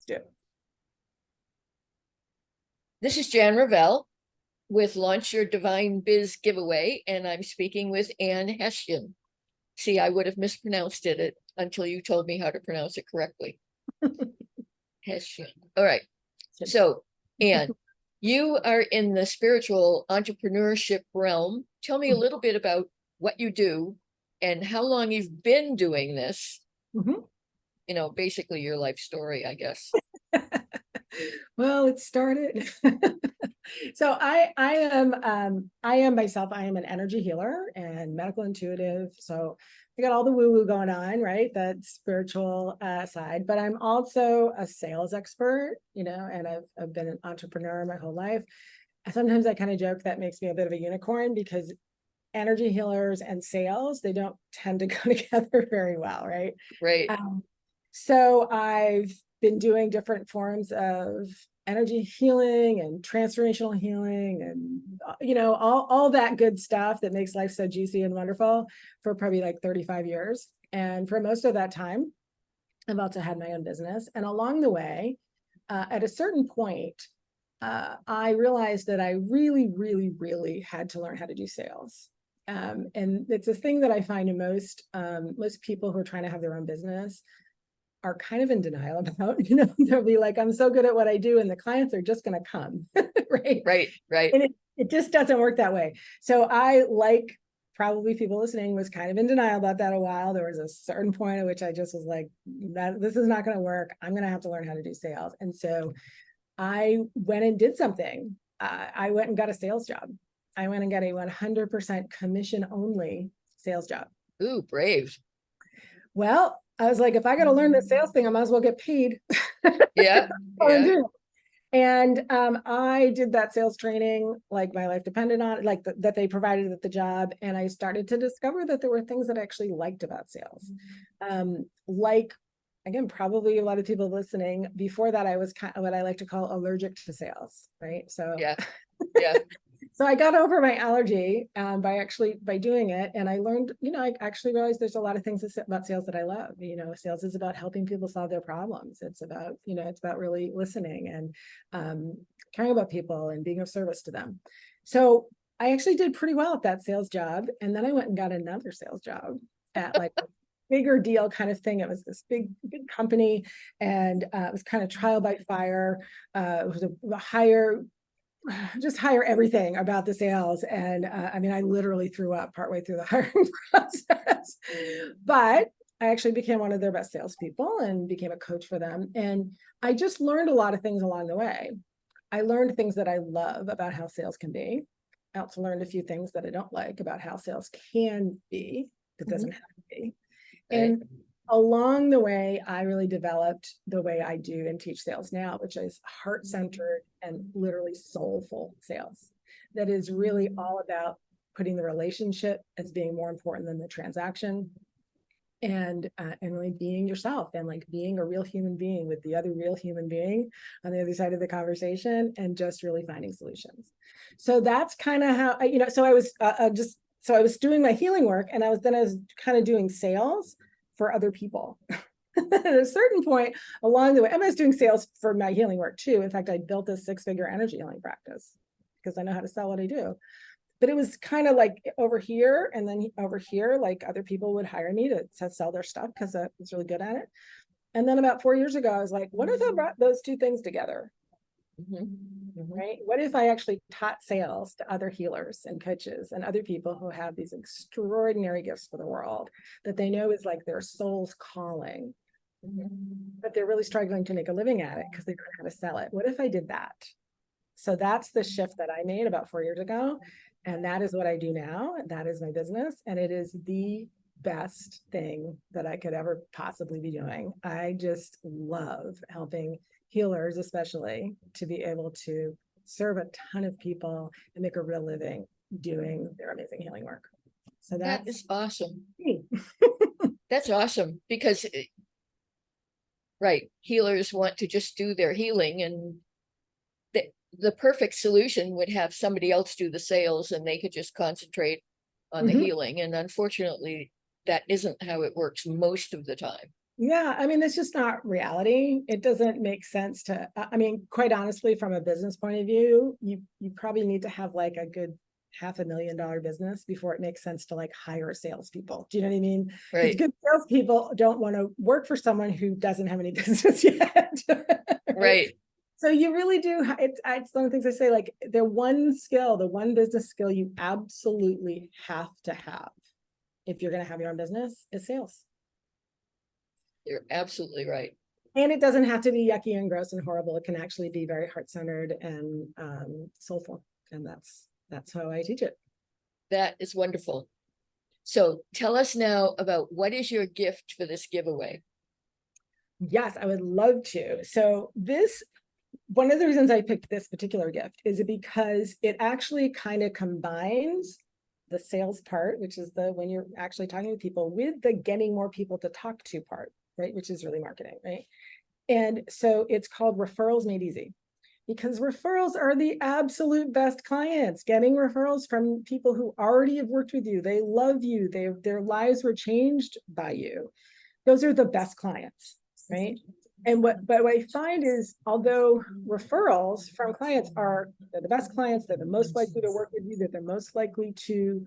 Yeah. This is Jan Ravel with Launch Your Divine Biz giveaway, and I'm speaking with Ann Hession. See, I would have mispronounced it until you told me how to pronounce it correctly. Hession. All right. So, Ann, you are in the spiritual entrepreneurship realm. Tell me a little bit about what you do and how long you've been doing this. Mhm. Basically your life story, I guess. Well, it started. So I am myself. I am an energy healer and medical intuitive. So I got all the woo woo going on, right? That spiritual side. But I'm also a sales expert, and I've been an entrepreneur my whole life. Sometimes I kind of joke that makes me a bit of a unicorn because energy healers and sales, they don't tend to go together very well, right? Right. So I've been doing different forms of energy healing and transformational healing and all that good stuff that makes life so juicy and wonderful for probably like 35 years. And for most of that time, I've also had my own business. And along the way, at a certain point, I realized that I really, really, really had to learn how to do sales. And it's a thing that I find in most people who are trying to have their own business are kind of in denial about. They'll be like, I'm so good at what I do, and the clients are just going to come, right? Right. And it just doesn't work that way. So I, like probably people listening, was kind of in denial about that a while. There was a certain point at which I just was like, this is not going to work. I'm going to have to learn how to do sales. And so I went and did something. I went and got a sales job. I went and got a 100% commission only sales job. Ooh, brave. Well, I was like, if I got to learn this sales thing, I might as well get paid. Yeah. Yeah. And I did that sales training like my life depended on, like that they provided at the job. And I started to discover that there were things that I actually liked about sales. Like, again, probably a lot of people listening, before that, I was kind of what I like to call allergic to sales, right? So Yeah. Yeah. So I got over my allergy by doing it, and I learned, I actually realized there's a lot of things about sales that I love. Sales is about helping people solve their problems. It's about really listening and caring about people and being of service to them. So I actually did pretty well at that sales job, and then I went and got another sales job at like a bigger deal kind of thing. It was this big company, and it was kind of trial by fire. It was a higher everything about the sales. And I literally threw up partway through the hiring process, but I actually became one of their best salespeople and became a coach for them. And I just learned a lot of things along the way. I learned things that I love about how sales can be. I also learned a few things that I don't like about how sales can be. It doesn't have to be. And along the way, I really developed the way I do and teach sales now, which is heart-centered and literally soulful sales. That is really all about putting the relationship as being more important than the transaction, and really being yourself and like being a real human being with the other real human being on the other side of the conversation, and just really finding solutions. So that's kind of how so I was I was doing my healing work, and I was kind of doing sales for other people. At a certain point along the way, I was doing sales for my healing work too. In fact, I built a 6-figure energy healing practice because I know how to sell what I do. But it was kind of like over here and then over here, like other people would hire me to sell their stuff because I was really good at it. And then about 4 years ago, I was like, what if I brought those two things together? Right? What if I actually taught sales to other healers and coaches and other people who have these extraordinary gifts for the world that they know is like their soul's calling, but they're really struggling to make a living at it because they don't know how to sell it? What if I did that? So that's the shift that I made about 4 years ago. And that is what I do now. That is my business. And it is the best thing that I could ever possibly be doing. I just love helping healers, especially, to be able to serve a ton of people and make a real living doing their amazing healing work. So that is awesome. Me. That's awesome because, right, healers want to just do their healing, and the perfect solution would have somebody else do the sales and they could just concentrate on the healing. And unfortunately, that isn't how it works most of the time. Yeah, I mean, it's just not reality. It doesn't make sense to, I mean, quite honestly, from a business point of view, you probably need to have like a good $500,000 business before it makes sense to like hire salespeople. Do you know what I mean? Because Right, good salespeople don't want to work for someone who doesn't have any business yet. Right? right. So you really do. It's one of the things I say, like the one skill, the one business skill you absolutely have to have if you're going to have your own business is sales. You're absolutely right. And it doesn't have to be yucky and gross and horrible. It can actually be very heart-centered and soulful. And that's how I teach it. That is wonderful. So tell us now about what is your gift for this giveaway? Yes, I would love to. So this, one of the reasons I picked this particular gift is because it actually kind of combines the sales part, which is the when you're actually talking to people, with the getting more people to talk to part, right? Which is really marketing, right? And so it's called Referrals Made Easy, because referrals are the absolute best clients. Getting referrals from people who already have worked with you, they love you, their lives were changed by you. Those are the best clients, right? And what I find is, although referrals from clients are they're the best clients, they're the most likely to work with you, they're the most likely to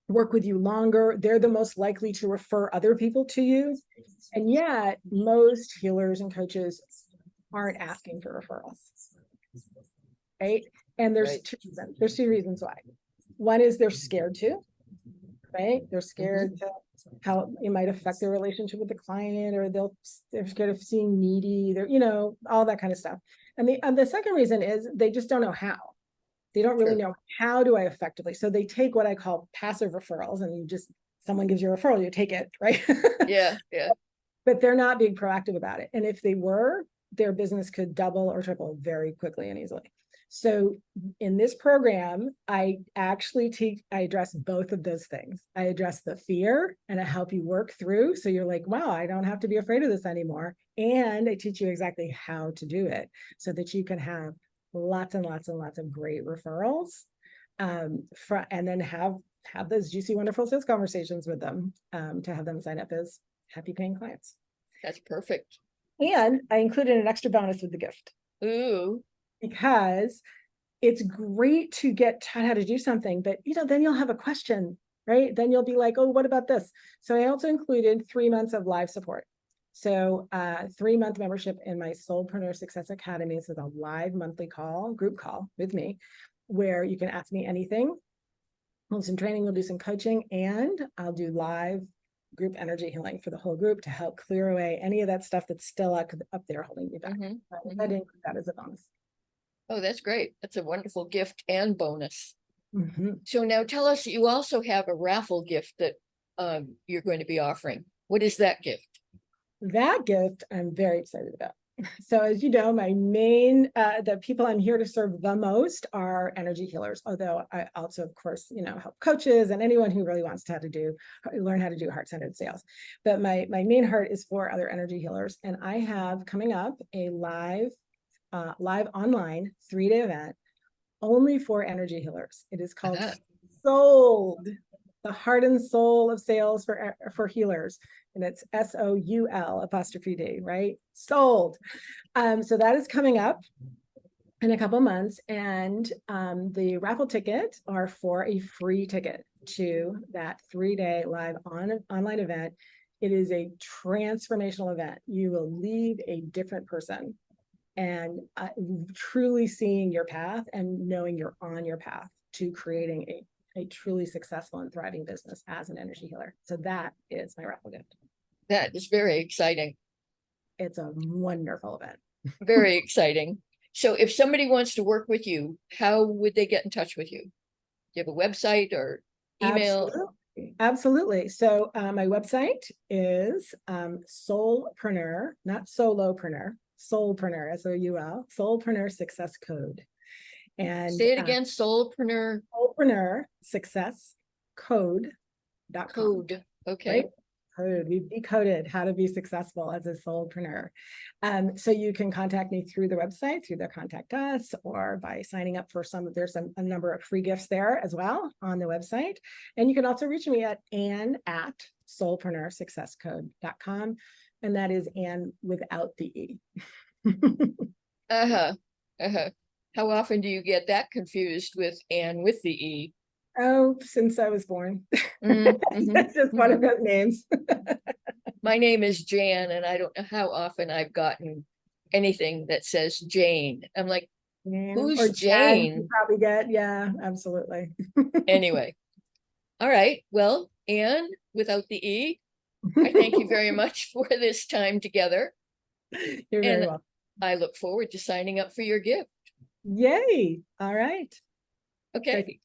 work with you longer, they're the most likely to refer other people to you. And yet, most healers and coaches aren't asking for referrals, right? And Right. there's two reasons why. One is they're scared to, right? They're scared to how it might affect their relationship with the client, or they're scared of seeing needy, they're, all that kind of stuff. And the second reason is they just don't know how. They don't really Sure. know, how do I effectively? So they take what I call passive referrals, and someone gives you a referral, you take it, right? Yeah, yeah. But they're not being proactive about it. And if they were, their business could double or triple very quickly and easily. So in this program, I address both of those things. I address the fear and I help you work through. So you're like, wow, I don't have to be afraid of this anymore. And I teach you exactly how to do it so that you can have lots and lots and lots of great referrals. And then have those juicy, wonderful sales conversations with them, to have them sign up as happy paying clients. That's perfect. And I included an extra bonus with the gift, Ooh, because it's great to get taught how to do something, but then you'll have a question, right? Then you'll be like, oh, what about this? So I also included 3 months of live support. So 3-month membership in my Soulpreneur Success Academy. This is a live monthly group call with me, where you can ask me anything. We'll do some training, we'll do some coaching, and I'll do live group energy healing for the whole group to help clear away any of that stuff that's still up there holding you back. I didn't include that as a bonus. oh, that's great. That's a wonderful gift and bonus. Mm-hmm. So now tell us, you also have a raffle gift that you're going to be offering. What is that gift? That gift I'm very excited about. So as you know, my main, the people I'm here to serve the most are energy healers, although I also, of course, help coaches and anyone who really wants to learn how to do heart-centered sales. But my main heart is for other energy healers. And I have coming up a live online 3-day event only for energy healers. It is called Sold, the heart and soul of sales for healers. And it's SOUL''D, right? Sold. So that is coming up in a couple months. And the raffle tickets are for a free ticket to that 3-day live online event. It is a transformational event. You will leave a different person, and truly seeing your path and knowing you're on your path to creating a truly successful and thriving business as an energy healer. So that is my raffle gift. That is very exciting. It's a wonderful event. Very exciting. So if somebody wants to work with you, how would they get in touch with you? Do you have a website or email? Absolutely. So my website is Soulpreneur, not solopreneur, Soulpreneur, SOUL, Soulpreneur Success Code. And say it again, Soulpreneur Success Code.com. Code. Okay. Right? code. We've decoded how to be successful as a solopreneur. So you can contact me through the website, through the contact us, or by signing up for there's a number of free gifts there as well on the website. And you can also reach me at Ann@solopreneursuccesscode.com. And that is Ann without the E. Uh-huh. Uh-huh. How often do you get that confused with Anne with the E? Oh, since I was born. Mhm, That's just one of mhm. those names. My name is Jan, and I don't know how often I've gotten anything that says Jane. I'm like, who's Or Jazz, you Jane? probably get, yeah, absolutely. Anyway, all right. Well, Anne without the E, I thank you very much for this time together, You're very and welcome. I look forward to signing up for your gift. Yay. All right. Okay.